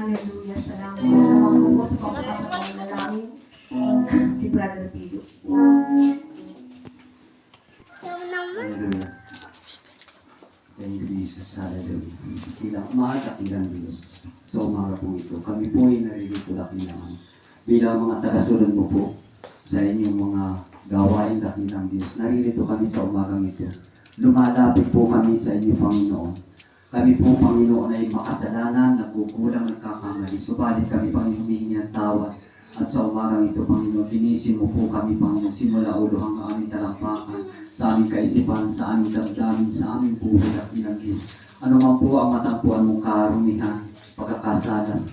Hallelujah. Salamat. Salamat po sa kapatid na lang. Si Brother Pio. Hallelujah. Thank you, Jesus. Hallelujah. Bilang mahal kapilang Diyos. So, umaga po ito. Kami po ay naririto dakilang. Bilang mga tagasunod mo po sa inyong mga gawain dakilang Diyos. Naririto kami sa umagang ito lumalapit po kami sa inyo, Panginoon. Kami po, Panginoon, ay makasalanan, nagkukulang, nagkakamali. Subalit kami, Panginoon, humingi ng tawad. At sa umagang ito, Panginoon, linisin mo po kami, Panginoon, simula ulo hanggang aming talampakan, sa aming kaisipan, sa aming damdamin, sa aming buhay at ilang Diyos. Ano man po ang matagpuan mong karumihan, pagkakasala,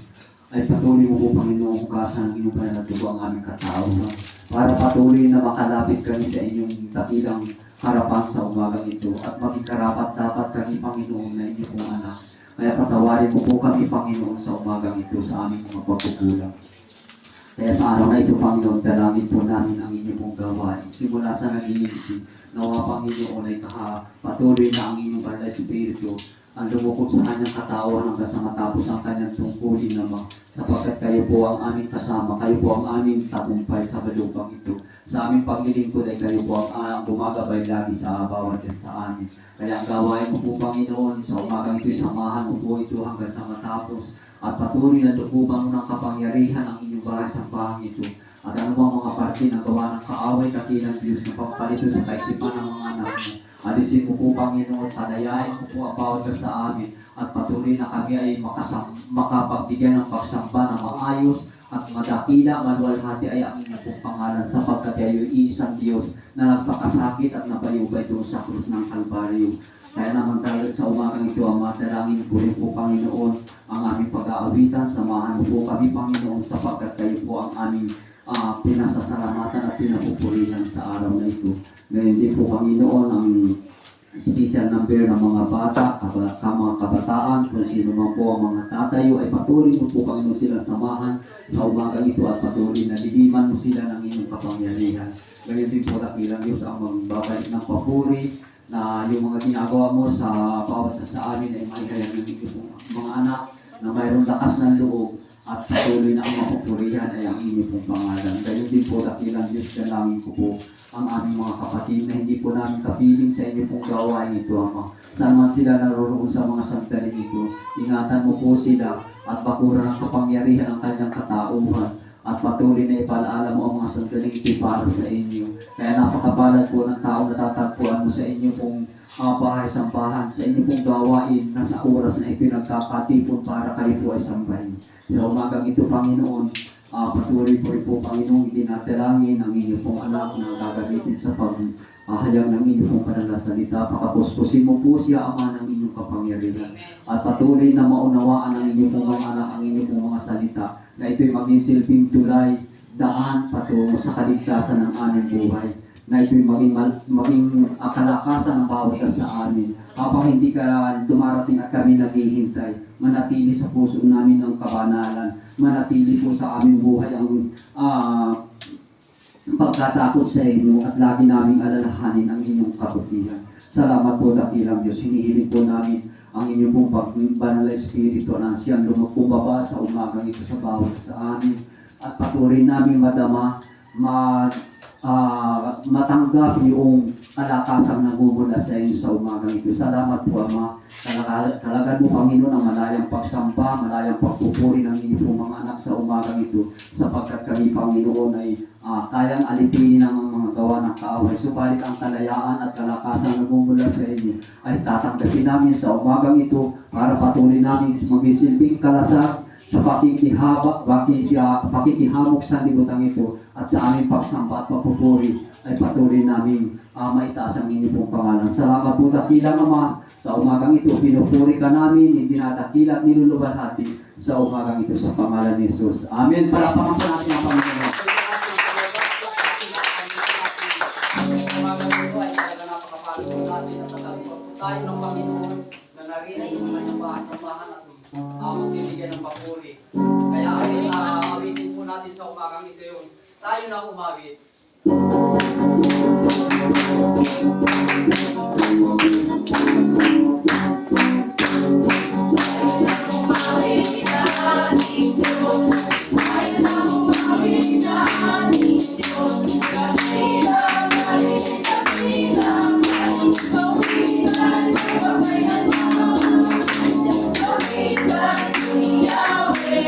ay patuloy mo po, Panginoon, hugasan ng iyong banal na dugo ang aming katauhan, para patuloy na makalapit kami sa inyong dakilang harapan sa umagang ito, at maging karapat dapat kami, Panginoon, na inyong pong anak. Kaya patawarin mo po kami, Panginoon, sa umagang ito sa aming mga pagkukulang. Kaya sa araw na ito, Panginoon, dalangin po namin ang inyong pong gawain. Simula sa nag-iisip, nawa, Panginoon, ay patuloy na ang inyong banal na Espiritu ang lumukod sa kanyang katawan hanggang sa matapos ang kanyang tungkulin naman, sapagkat kayo po ang aming kasama, kayo po ang aming tagumpay sa balupang ito. Sa aming paglilingkod ay kayo po ang gumagabay lagi sa bawat isa sa amin. Kaya ang gawain mo po, Panginoon, sa umagang ito'y samahan mo po ito hanggang sa matapos, at patuloy na tukuban mo ng kapangyarihan ang inyong bahay sa bahang ito. At ano bang mga parte na gawa ng kaaway kakilang Diyos na pagpalito sa kaisipan ng mga anak mo. Alisin mo po, Panginoon, palayain mo po ang bawat isa sa amin, at patuloy na kami ay makapagbigyan ng pagsamba na maayos at madakila, maluwalhati ay ang inyong pong pangalan, sapagkat kayo iisang Diyos na nagpakasakit at nabayubay doon sa krus ng Kalbaryo. Kaya naman dahil sa umagang ito, ang matalangin ko rin po, Panginoon, ang aming pag-aawitan. Samahan mo po kami, Panginoon, sapagkat kayo po ang aming pinasasalamatan at pinapupurihan sa araw na ito. Ngayon din po, Panginoon, ang special number ng mga bata at mga kabataan, kung sino man po ang mga tatayo, ay patuloy mo po, Panginoon, silang samahan sa umagang ito, at patuloy na liliman mo sila ng inyong kapangyarihan. Ngayon din po, dakilang Diyos, ang magbabalik ng papuri na yung mga ginagawa mo sa bawat sa amin ay maihayag ng inyong mga anak na mayroong lakas ng loob, at patuloy na ang mapupurihan ay ang inyong pong pangalan. Gayon din po, dakilang Diyos, dalangin ko po ang aming mga kapatid na hindi po namin kapiling sa inyong pong gawain ito, Ama. Saan man sila naroroon sa mga sandaling ito, ingatan mo po sila at bakuran ng kapangyarihan ang kanyang katauhan, at patuloy na ipalaala mo ang mga sandaling ito para sa inyo. Kaya napakapalad po ng tao na tatagpuan mo sa inyong pong bahay-sambahan, sa inyong pong gawain na sa oras na ipinagkakatipon para kayo po ay sambahin. Sa umagang ito, Panginoon, patuloy po rin po, Panginoon, itinatalangin ang inyong pong anak na gagamitin sa paghahayag ng inyong pong kanal na salita. Pakapuspusin mo po siya, Ama, ng inyong kapangyarihan. At patuloy na maunawaan ng inyong pong mga anak ang inyong pong mga salita, na ito'y maging silbing tulay, daan patungo sa kaligtasan ng aming buhay. Na ito'y maging kalakasan ng bawat isa sa amin. Kapag hindi ka dumarating at kami naghihintay, manatili sa puso namin ang kabanalan, manatili po sa aming buhay ang pagkatakot sa inyo, at lagi naming alalahanin ang inyong kabutihan. Salamat po, dakilang Diyos. Hinihiling po namin ang inyong pong banal na Espiritu na siyang lumababa sa umagang ito sa bawat sa amin, at patuloy namin madama, matanggap yung kalakasang nagmumula sa inyo sa umagang ito. Salamat po, Ama. Talaga mo, Panginoon, ang malayang pagsamba, malayang pagpupuri ng inyong pong mga anak sa umagang ito, sapagkat kami, Panginoon, ay kayang alipinin ang mga gawa ng kaaway. Subalit ang kalayaan at kalakasang nagmumula sa inyo ay tatanggapin namin sa umagang ito, para patuloy namin magisilbing kalasar sa pakikihamok sa libutang ito, at sa aming pagsamba at papupuri ay patuloy namin maitaas ang inyong pong pangalan. Salamat po, dakilang Ama, sa umagang ito. Pinupuri ka namin, dinadakila at niluluwalhati sa umagang ito sa pangalan ni Jesus. Amen. Palapakan po natin ang Panginoon. Umagang ito ay talaga napakapalo po natin at natalipot po tayo ng Panginoon na narinig yung mga sambahan at magbibigyan ng papuri. Kaya awitin po natin sa umagang ito yung tayo na umawit. Yahweh,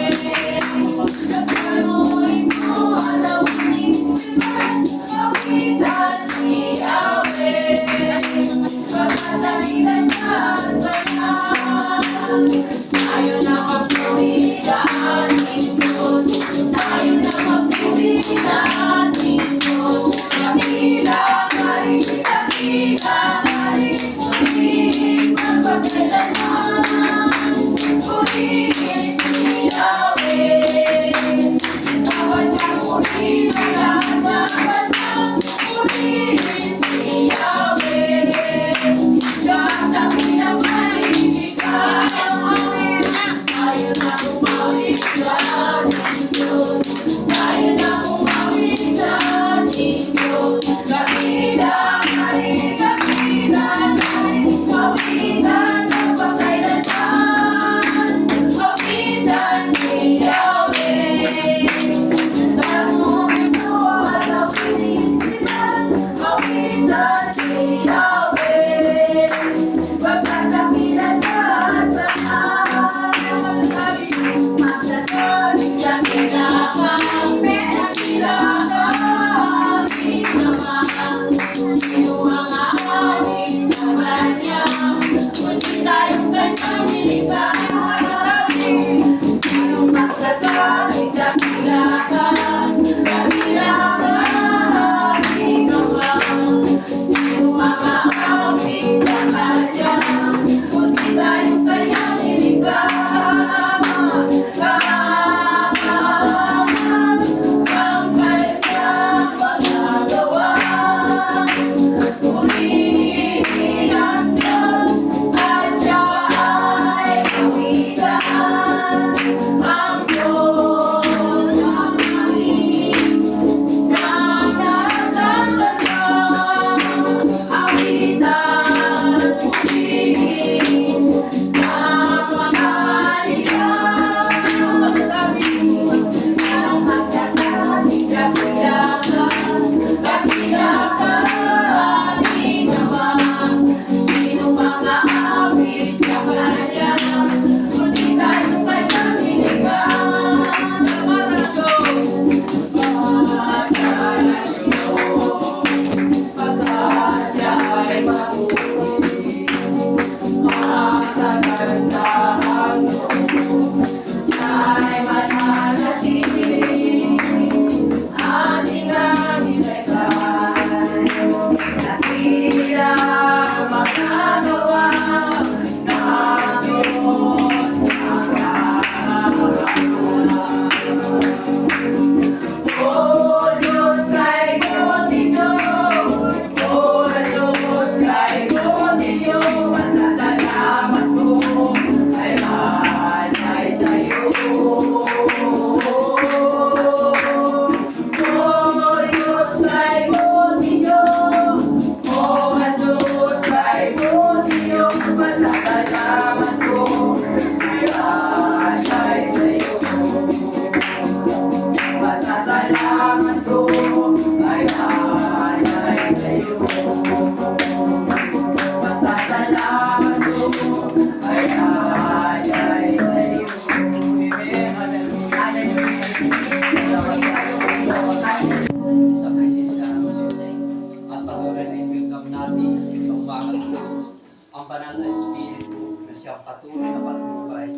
ang banal na Espiritu na siyang patuloy na patnubay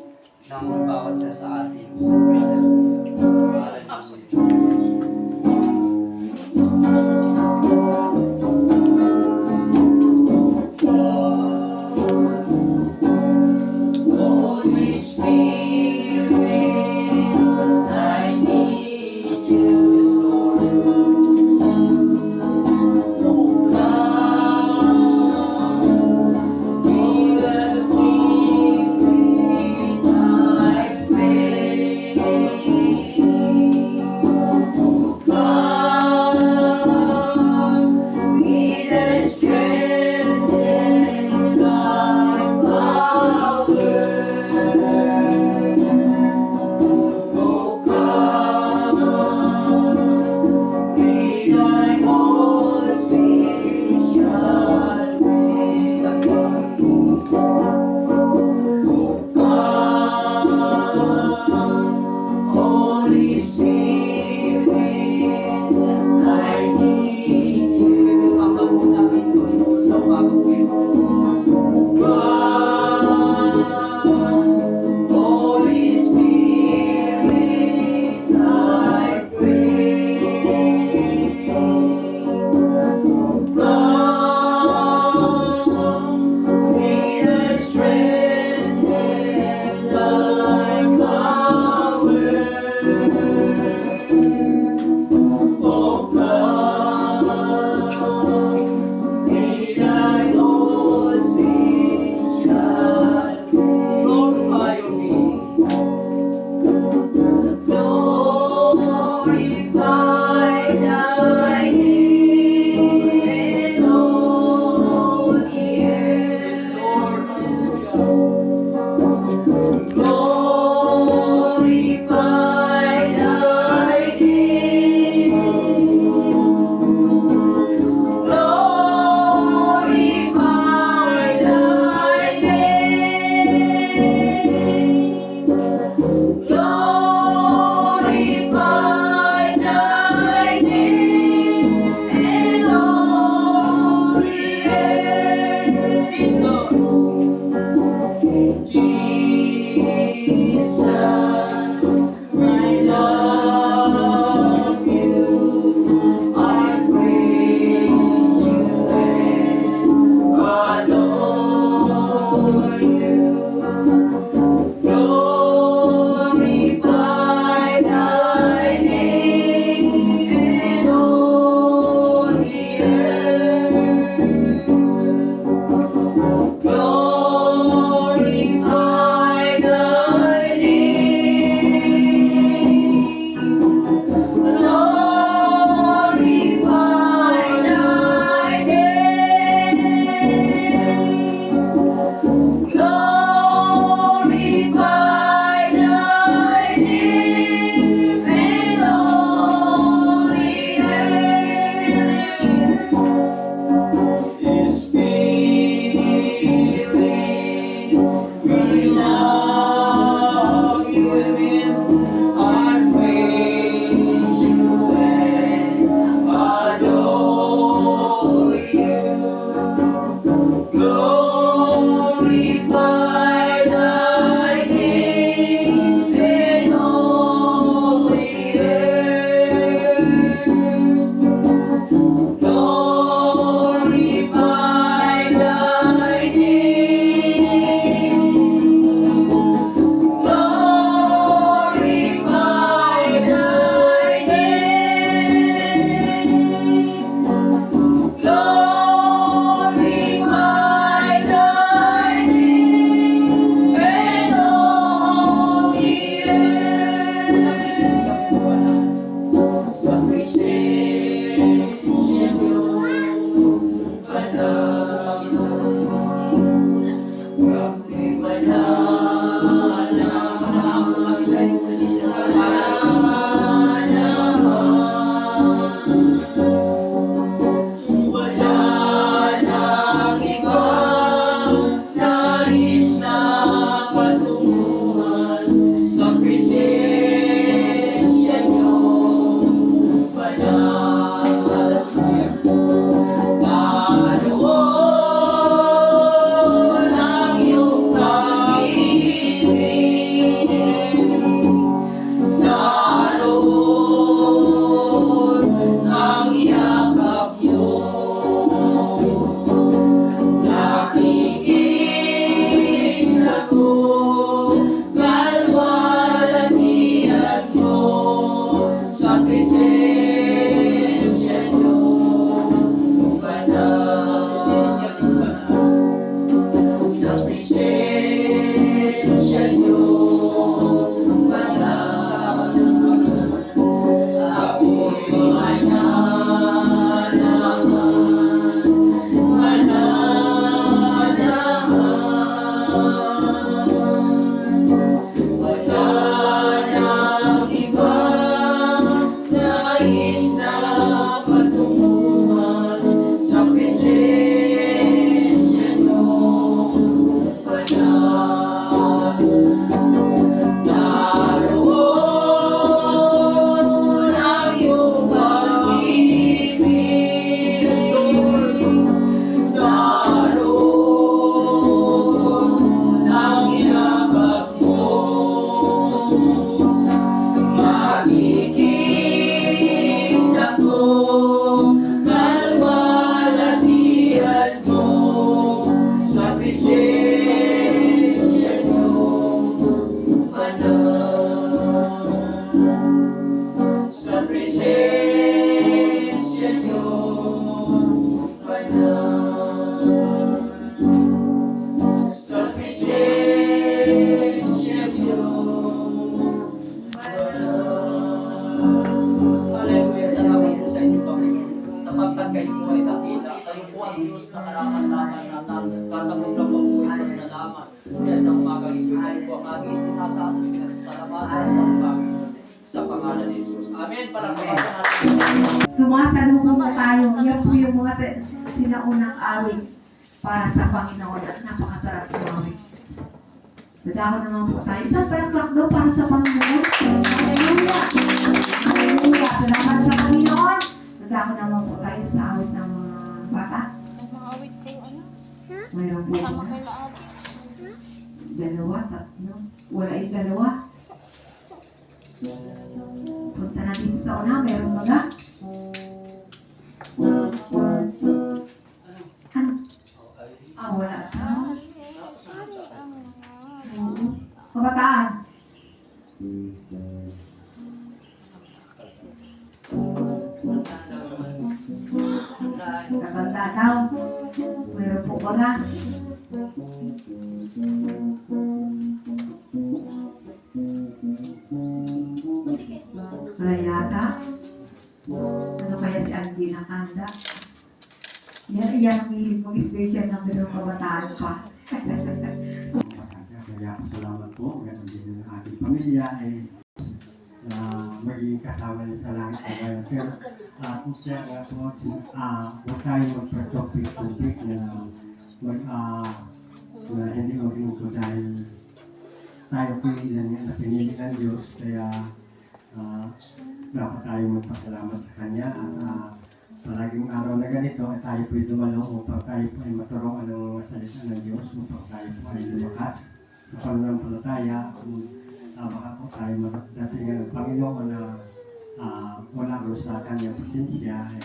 ng bawat isa sa atin. Pangalan ng Diyos. Holy Spirit, I need you. Yes, Lord. Come, be the Spirit, I pray. Hallelujah, salamat po sa inyo, Panginoon. Sapagkat kayo po ay dakila, kayo po ang Diyos na karaman-laman na tatanggap lang po ito sa salamat. Kaya sa umagang ito, kayo po ang aming tinataas at pinasasalamatan sa Panginoon. Sa pangalan ni Jesus. Amen. Palakpakan natin. Sumasalubong po tayo. Yan po yung mga sinaunang awit para sa Panginoon at napakasarap ng awit. Dadako naman po tayo. Isang palaklak daw para sa Panginoon. Hallelujah! Hallelujah! Salamat sa Panginoon. Dadako naman po tayo sa awit ng mga bata. Maawit kayo, ano? Mayroon po Sama ba? kayo lahat. Dalawa, tatlo. Wala yung dalawa. Punta natin sa una. Mayroon ba? Ano? Ah, wala. Kabataan. Katanda daw. Mayroon po ba na? Wala yata. Ano kaya si Angie Nakanda? Yan ang hilig mong special ng ganung kabataan pa. Kaya salamat po. Ganun din ng ating pamilya ay na magiging kasama niya sa langit na bayan. Pero kung siya nga po, huwag tayo magpatopik-topik na hindi maglingko dahil tayo po yung na pinili ng Diyos. Kaya dapat tayo magpasalamat sa Kanya. At palaging araw na ganito ay tayo po dumalo upang tayo po ay maturuan ng mga salita ng Diyos upang tayo po ay lumakas sa pananampalataya kung baka po tayo madatingan ng Panginoon na wala rin sa Kanyang presensya ay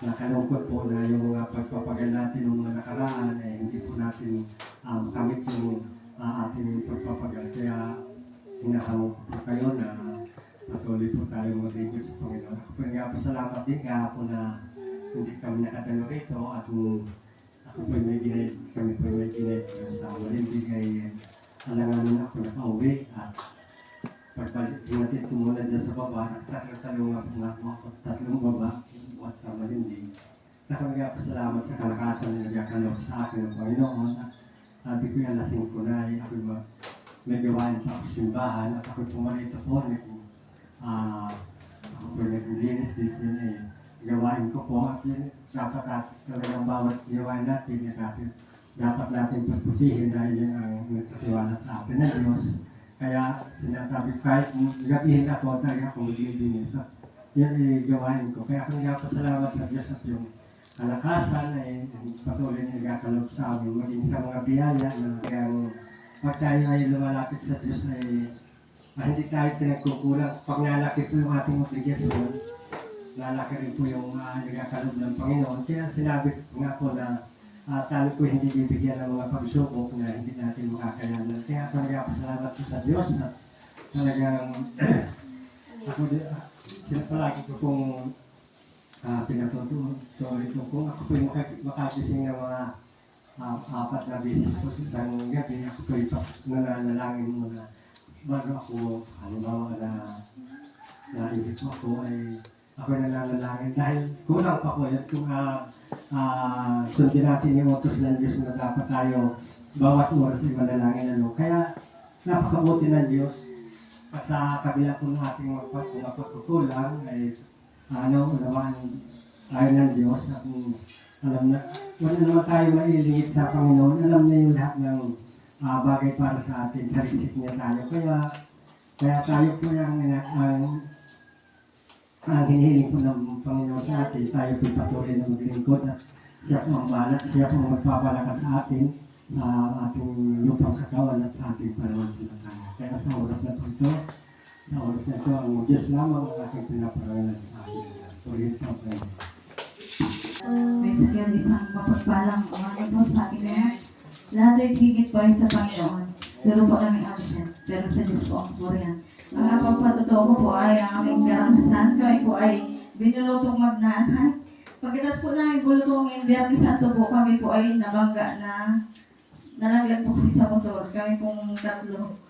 nakalungkot po na yung mga pagpapagal natin ng mga nakaraan ay hindi po natin makamit yung ating pagpapagal. Kaya hinahamon po kayo na patuloy po tayo maglingkod sa Panginoon. Ako po nga po salamat din kahapon na hindi kami nakatalo rito at ako po may ginay, kami po may ginay sa malindig ay alanganin ako na pauwi at pagpalit natin ko muna dyan sa baba at tatlong baba at sa malindig. Ako nga po salamat sa kalakasan na nagkakalok sa akin ng Panginoon at sabi ko yung lasing ko na ay ako may gawain sa simbahan at ako pumalito po ako po nag-linis dito yun eh. Gawain ko po at yun, dapat talagang bawat gawain natin dapat natin pagputihin dahil yun ang nagtatiwala sa atin ng Diyos. Kaya sinasabi kahit gabihin ako talaga ako maglilinis at yun ay gawain ko. Kaya kung nga pasalamat sa Diyos at yung kalakasan ay patuloy na nagkakalog sa amin maging sa mga biyaya na kayang pag tayo ay lumalapit sa Diyos ay hindi tayo pinagkukulang. Pag nalaki po yung ating obligasyon, lalaki rin po yung nagkakalog ng Panginoon. Kaya sinabi nga po na tayo po hindi bibigyan ng mga pagsubok na hindi natin makakayanan. Kaya talaga pasalamat po sa Diyos at talagang ako palagi ko pong pinatutuloy ko kung ako po yung makagising ng mga apat na beses po sa isang gabi. Ako po yung nananalangin muna bago ako, halimbawa na naibig ko ako ay ako nananalangin dahil kulang pa ko yan kung sundin natin yung utos ng Diyos na dapat tayo bawat oras ay manalangin. Kaya napakabuti ng Diyos at sa kabila po ng ating mapagkukulang ay unaman tayo ng Diyos at alam na wala naman tayo mailingit sa Panginoon. Alam niya yung lahat ng bagay para sa atin, sarisip niya tayo. Kaya tayo po yung hinihiling po ng Panginoon sa atin. Tayo po patuloy na maglingkod at siya po ang balat, siya po ang magpapalakas sa atin sa ating lupang katawan at sa ating pananampalataya. Kaya sa oras na po ito, ang Diyos lamang ang ating pinaparangalan sa atin. Tuloy po ang May sakyan isang mapagpalang po sa ating lahat. Lahat ay higit po ay sa Panginoon. Pero po kami absent. Pero sa Diyos po ang purihan. Ang napagpatotoo ko po ay ang aming karanasan. Kami po ay binulutong magnanay. pagkatapos po namin bulutungin, Biyernes Santo po, kami po ay nabangga na nalaglag po kami sa motor. Kami pong tatlo.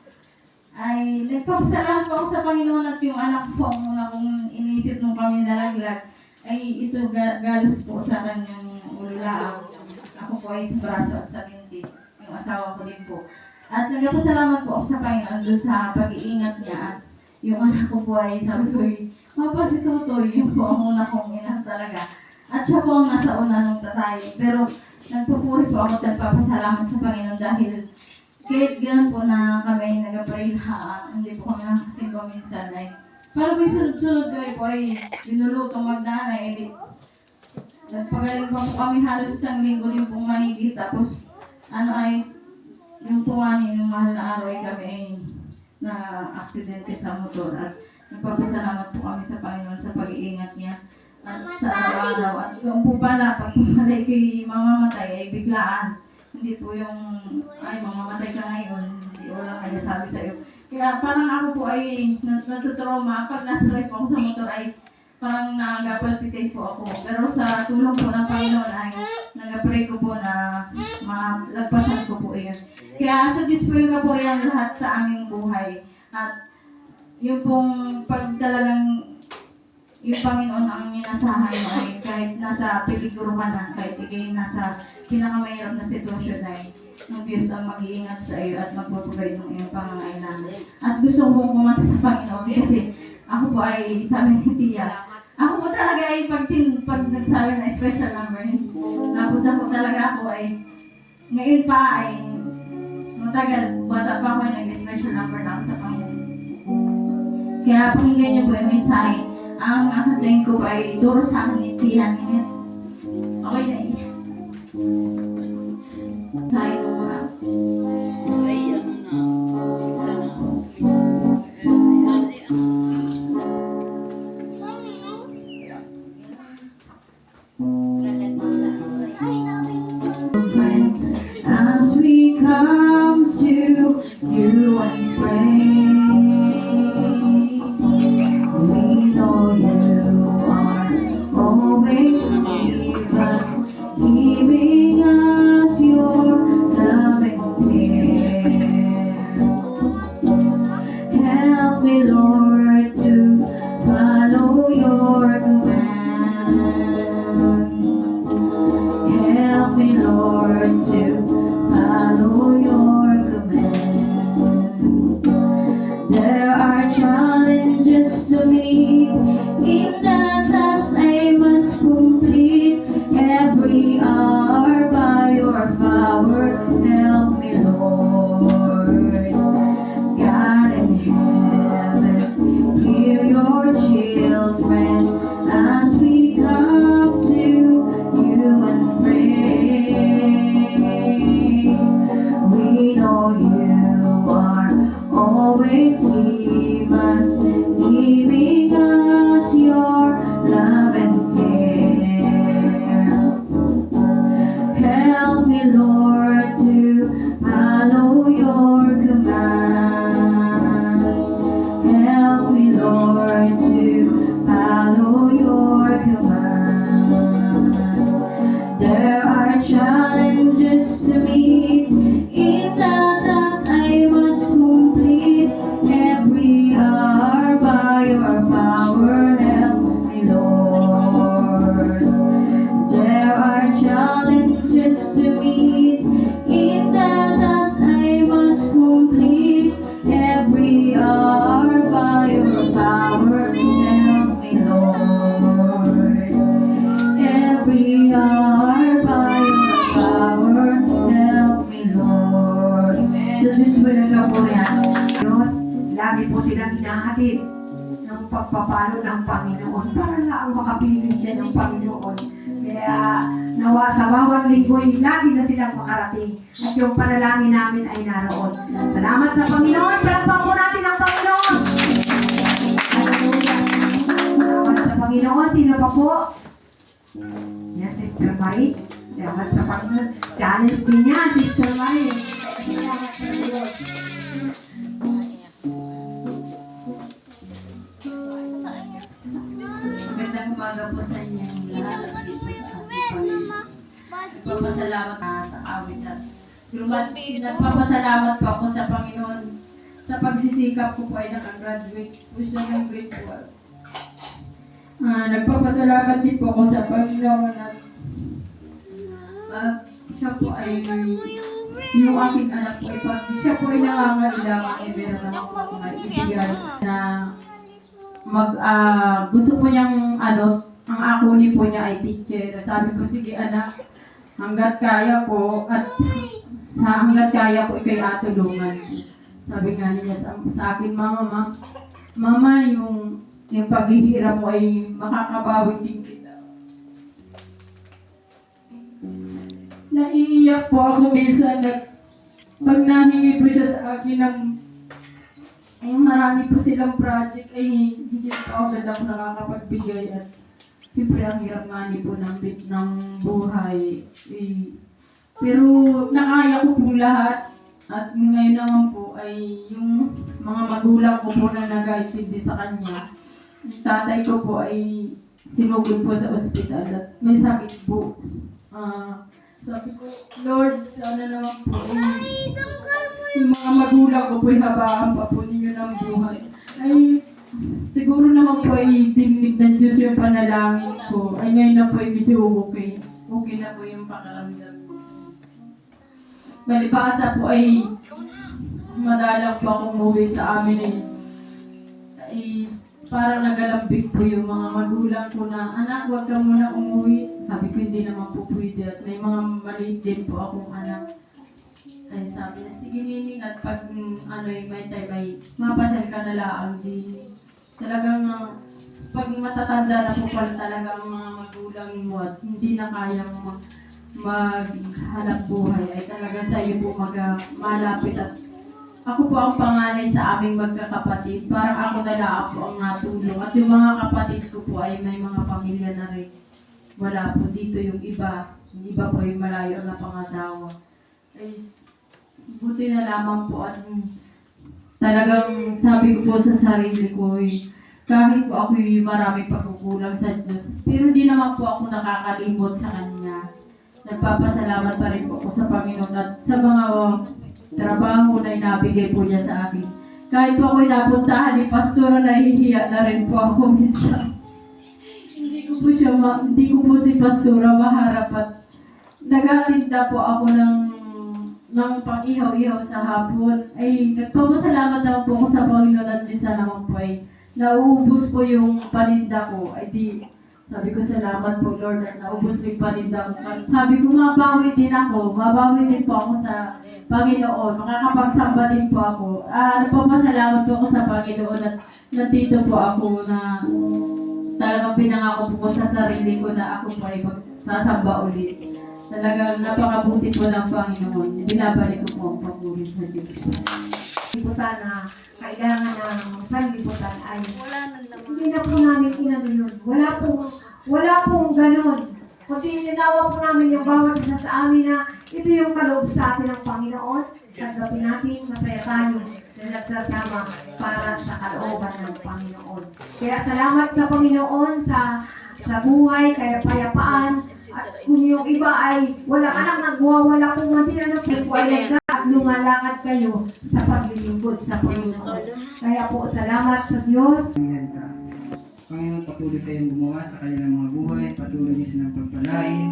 Ay, nagpapasalamat po ako sa Panginoon at yung anak ko, ang una kong iniisip nung kami nalaglag, ay ito galos po sa kanyang ululaang. Ako po ay sa braso at sa binti. Yung asawa ko din po. At nagpapasalamat po ako sa Panginoon doon sa pag-iingat niya. At yung anak ko po ay sabi ko, Papa, si Tutoy, yun po ang una kong ina talaga. At siya po ang nasa una nung tatay. Pero nagpupuri po ako at nagpapasalamat sa Panginoon dahil kahit gano'n po na kami nag-pray na hindi po kami nakasimba minsan ay para po yung sunod-sunod kami po ay binulutong magdanay. Nagpagaling pa po kami halos isang linggo din pong mahigit. Tapos ay yung puwani ng mahal na araw ay kami ay na-aksidente sa motor. At nagpapasalamat po kami sa Panginoon sa pag-iingat niya at sa araw-araw. At kung po pala, pag pumalay kay mamamatay ay biglaan. Hindi po yung, ay mamamatay ka ngayon, hindi wala kaya sabi sa'yo. Kaya parang ako po ay natutrauma. Pag nasa ride po ako sa motor ay parang nag-palpitate po ako. Pero sa tulong po ng Panginoon ay nag-pray ko po na malagpasan ko po yun. Kaya sa Diyos po yung kapurihan lahat sa aming buhay. At yung pong pag talagang yung Panginoon ang minasahan mo ay kahit nasa peligro ka na, kahit ikay nasa pinakamahirap na sitwasyon ay ng Diyos ang mag-iingat sa iyo at magpapagay ng iyong pangangailangan. At gusto kong kumanta sa Panginoon kasi ako po ay sabi ni Tia, ako po talaga ay pag nagsabi na special number, napunta po talaga ako ay ngayon pa ay matagal, bata pa ako ay nag-special number na ako sa Panginoon. Kaya pakinggan niyo po yung mensahe. Ang akatain ko pa ay ituro sa akin ni Tia. Okay na yun. Tayo mga. Ay, ano na. As we come to you and pray, we know you are always with us, giving us your love and care. Help me, Lord, to follow your command. Help me, Lord, to follow your command. There are challenges to meet, in the task I must complete. Every hour by your power, help me, Lord. God in heaven, hear your children as we come to you and pray. We know you are always with us, giving us your love and care. Help me, Lord, to follow your command. Help me, Lord, to follow your command. There are challenges to meet, in the task I must complete. Every hour by your power, help me, Lord. There are challenges to meet, in the task I must complete. Every hour by your power, help me, Lord. Every hour by your power, help me, Lord. So, Diyos po yung kapurihan. Diyos, lagi po silang hinahatid ng pagpapalo ng Panginoon para lang makapiling siya ng Panginoon. Kaya nawa sa bawat linggo'y lagi na silang makarating at yung panalangin namin ay naroon. Salamat sa Panginoon. Palakpak po natin ang Panginoon. Hallelujah. Salamat sa Panginoon. Sino pa po? Yan, Sister Marie. Salamat sa Panginoon. Challenge din niya, Sister Marie. Salamat sa Diyos. Magandang umaga po sa inyo lahat. nagpapasalamat sa awit at nagpapasalamat po ako sa Panginoon sa pagsisikap ko po ay nakagraduate po siya ng grade 12. Nagpapasalamat din po ako sa Panginoon at siya po ay yung aking anak po ay pag siya po ay nangangailangan ay meron naman po akong ibigay na gusto po niyang ang akuli po niya ay teacher. Sabi ko, sige anak, hanggat kaya ko at hanggat kaya ko ikay atulungan. Sabi nga niya sa akin, mama, yung paghihirap mo ay makakabawi din kita. Naiiyak po ako minsan pag nahingi po siya sa akin ng marami po silang project ay hindi pa ako nakakapagbigay at siyempre ang hirap nga po ng buhay. Pero nakaya ko po lahat at ngayon naman po ay yung mga magulang ko po na nag-aintindi sa kanya. Yung tatay ko po ay sinugod po sa ospital at may sakit po. Sabi ko, Lord, sana naman po yung mga magulang ko po ay habaan pa po ninyo ng buhay. Ay, siguro naman po ay dinig ng Diyos yung panalangin ko. Ay ngayon na po ay medyo okay. Okay na po yung pakaramdam. Balipasa po ay madalang po akong umuwi sa amin ay parang nagalambing po yung mga magulang ko na, anak, huwag ka muna umuwi. Sabi ko, hindi naman po pwede at may mga maliit din po akong anak. Ay sabi niya, sige nining at pag may time ay mapasal ka na lang din. Talagang pag matatanda na po pala talaga ang mga magulang mo at hindi na kayang maghanap buhay ay talaga sa iyo po malapit at ako po ang panganay sa aming magkakapatid. Parang ako na lang po ang natulong. At yung mga kapatid ko po ay may mga pamilya na rin. Wala po dito yung iba. Yung iba po yung malayo na pangasawa. Ay, buti na lamang po at talagang sabi ko po sa sarili ko kahit po ako yung marami pagkukulang sa Diyos. Pero hindi naman po ako nakakalimot sa Kanya. Nagpapasalamat pa rin po ako sa Panginoon at sa mga trabaho na inabigay po niya sa akin. Kahit po ako'y napuntahan ni Pastor, nahihiya na rin po ako minsan. Hindi ko po si Pastor maharap at nagatinda po ako ng pang-ihaw-ihaw sa hapon. Ay, nagpapasalamat naman po ako sa Panginoon at minsan naman po ay nauubos po yung paninda ko. Ay di, sabi ko salamat po Lord at naubos yung paninda ko. Sabi ko mabawi din po ako sa Panginoon, makakapagsamba din po ako. Nagpapasalamat po ako sa Panginoon at nandito po ako na talagang pinangako po sa sarili ko na ako po ay magsasamba ulit. Talagang napakabuti po ng Panginoon. Binabalik ko po ang pagpuri sa Diyos. Liputan na kailangan ng sanliputan ay hindi na po namin inano yun. Wala pong ganun. Kasi ninawa po namin yung bawat isa sa amin na ito yung kaloob sa atin ng Panginoon. Tanggapin natin, masaya tayo na nagsasama para sa kalooban ng Panginoon. Kaya salamat sa Panginoon sa buhay, kaya payapaan. At kung yung iba ay walang anak, nagwawala kung matinanong po ay at lumalakad kayo sa paglilingkod sa Panginoon. Kaya po salamat sa Diyos. Panginoon, patuloy kayong gumawa sa kanilang mga buhay, patuloy niyo silang pagpalain,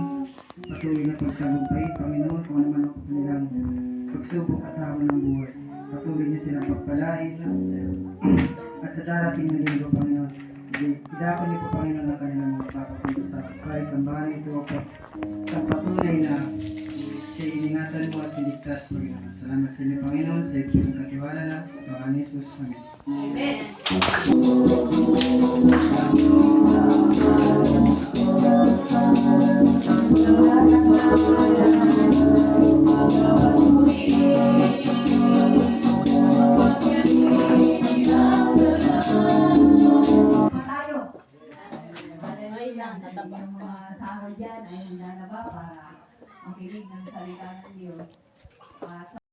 patuloy na pagtagumpay, Panginoon, kung ano man ang kanilang pagsubok at hamon ng buhay. Patuloy niyo silang pagpalain, at sa darating na linggo, Panginoon, idakon niyo po, Panginoon, ang kanilang mga papapunto sa Christ, ang bahay ito, sa patuloy na siya iningatan mo at siligtas, Panginoon. Salamat sa inyo, Panginoon, sa ito ng katiwala na, sa Panginoon Jesus. Amen. Yung mga sahod dyan ay handa na ba para makinig ng salita ng Diyos.